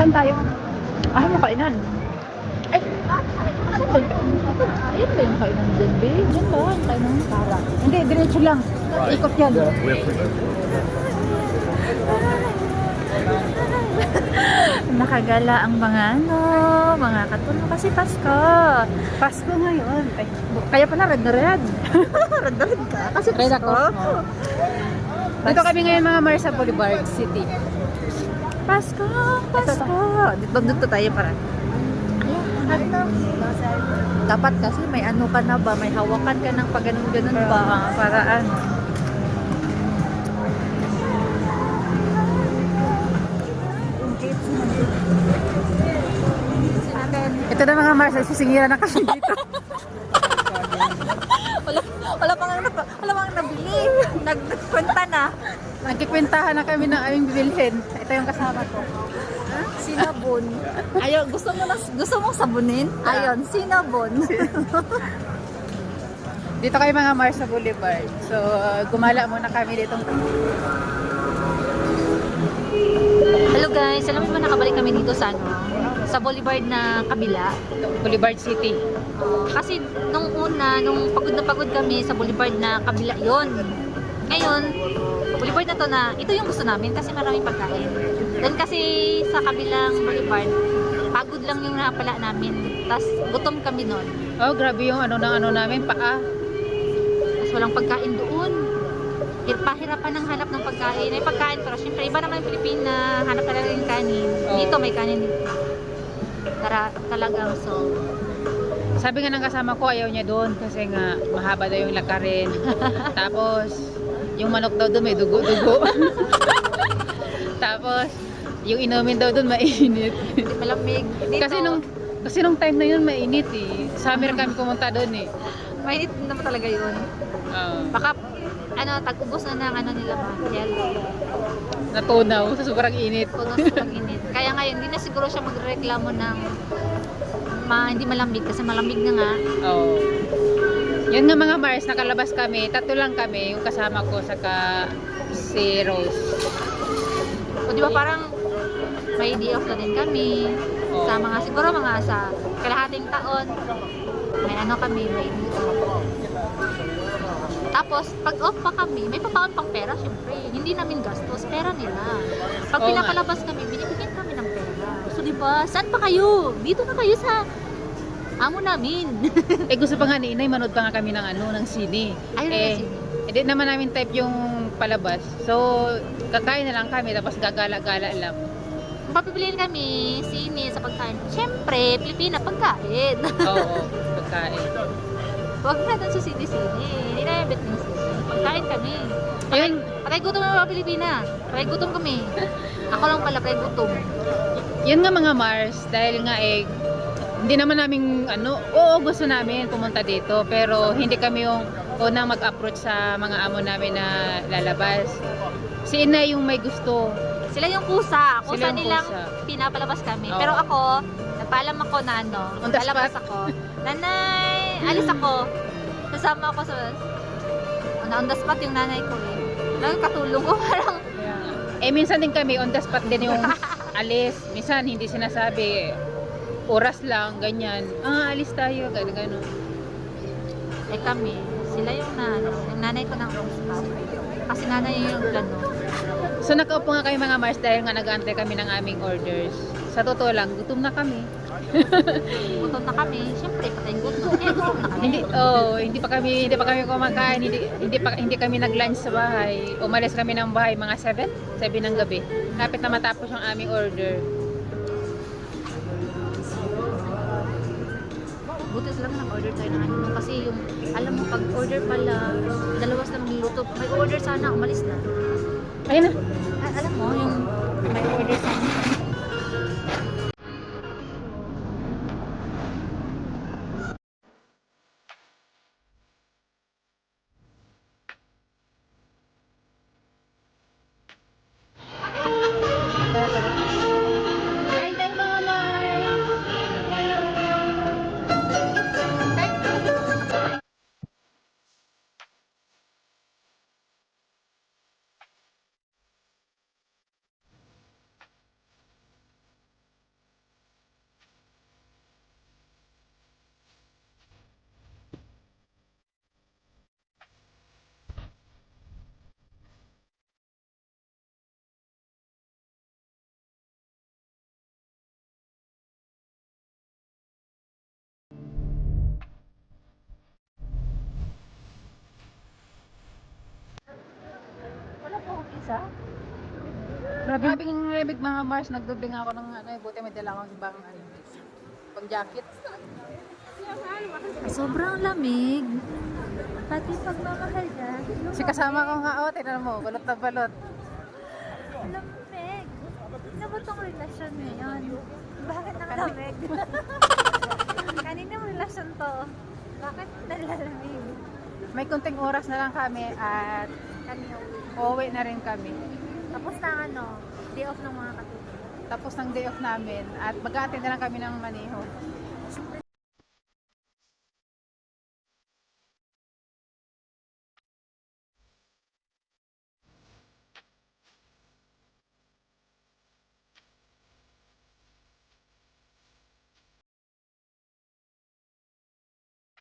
Saan tayo? Ah, may kainan. Ay, saan ba? Ayun ba yung kainan dyan, be? Diyan ba? Yung kainan para. Hindi, diretso lang. Ikot yan. Nakagala ang mga mga katuno kasi Pasko. Pasko ngayon. Ay, kaya pala red na red. Red na red ka. Kasi Red Pasko. ako. Dito kami ngayon mga Marsa Boulevard City. Pasko, Pasko. Dito tayo para. Dapat kasi may ano ka na ba, may hawakan ka ng pag ganun ba, para ano. Ito na mga Marsa, sisingira na kami dito. wala pang nabili. Nagkwenta na. Nagkikwentahan na kami ng aming bibilhin. Ito yung kasama ko. Sinabon. Ayaw, gusto mong sabunin? Ayun, sinabon. Dito kayo mga Marsa Boulevard. So, gumala muna kami dito. Hello guys, alam mo nakabalik kami dito sa sa Boulevard na kabila. Boulevard City. Kasi nung pagod na pagod kami sa Boulevard na kabila yon. Ngayon, Boulevard na to na, ito yung gusto namin kasi maraming pagkain. Doon kasi sa kabilang Boulevard, pagod lang yung napala namin. Tapos gutom kami noon. Oh, grabe yung ano namin, paa. Tapos walang pagkain doon. Pahirapan ng hanap ng pagkain. May pagkain pero syempre iba naman yung Pilipina, hanap talaga yung kanin. Oh. Dito may kanin dito. Talagang so. Sabi nga ng kasama ko, ayaw niya doon kasi nga mahaba daw yung lakarin. Tapos, yung manok daw doon may dugo-dugo. Tapos, yung inumin daw doon mainit. Hindi malamig. Dito, Kasi nung time na yun mainit eh. Summer kami pumunta doon eh. mainit naman talaga yun. Baka tag-ubos na ng nila material. Natunaw sa sobrang init. Tunos sa pag-init. Kaya ngayon, hindi na siguro siya magreklamo ng hindi malamig kasi malamig na nga. Oo. Yun nga mga Mars, nakalabas kami. Tatlo lang kami, yung kasama ko saka si Rose. O di ba parang may day off na din kami. Oo. Sa siguro sa kalahating taon. May kami, may day off. Tapos, pag off pa kami, may papaon pang pera, syempre. Hindi namin gastos, pera nila. Pag Oo pinapalabas kami, binibigyan kami ng pera. So, di ba, saan pa kayo? Dito na kayo sa amo namin. Gusto pa nga ni Inay, manood pa nga kami ng sine. Ayun na sine. Hindi naman namin type yung palabas. So, kakain na lang kami, tapos gagala-gala lang. Papibiliin kami, sine sa pagkain. Syempre, Pilipina, pagkain. Oo, pagkain. Huwag na doon sa sine-sine. Hindi na bet ng sine. Pagkain kami. Ayun. Patay gutom na mga Pilipina. Patay gutom kami. Ako lang pala, patay gutom. Yun nga mga Mars, dahil nga hindi naman namin gusto namin pumunta dito, pero hindi kami yung unang mag-approach sa mga amo namin na lalabas. Si Inay yung may gusto. Sila yung kusa. Sila yung Nilang kusa. pinapalabas kami. Oo. Pero ako, nagpaalam ako na On the lalabas spot. ako. Nanay, alis ako. Kasama ako sa on the spot yung nanay ko eh. Katulong ko parang Minsan din kami on the spot din yung alis. Minsan hindi sinasabi. Oras lang, ganyan. Alis tayo, gano'n. kami, sila yung nanay ko ng spot. Kasi nanay yung plano. So nakaupo nga kayo mga Mars dahil nga nag-aantay kami ng aming orders. Sa totoo lang, gutom na kami. Gutom na kami. Siyempre, patay gutom. Gutom na kami. Hindi pa kami kumakain, hindi kami nag-lunch sa bahay. Umalis kami ng bahay mga 7 ng gabi. Kapit na matapos yung aming order. Buti lang nag-order tayo ng kasi yung, alam mo, pag order pala, dalawas na magluluto. May order sana, umalis na. Ayun na. Alam mo, yung may order sana. Grabe yung lamig mga Mars. Nagdubling ako ng ano, buti may dala akong ibang ano, pang jacket. Sobrang lamig. Pati pagmamahal dyan. Si kasama ko nga, oh, tingnan mo, balot na balot. Lamig. Ano ba tong relasyon ngayon? Bakit nakalamig? Kaninang relasyon to? Bakit nalalamig? May kunting oras na lang kami at Kanina uuwi na rin kami. tapos na ano, day off ng mga katulad. Tapos ng day off namin at mag-aatid na lang kami ng Maniho. Siyempre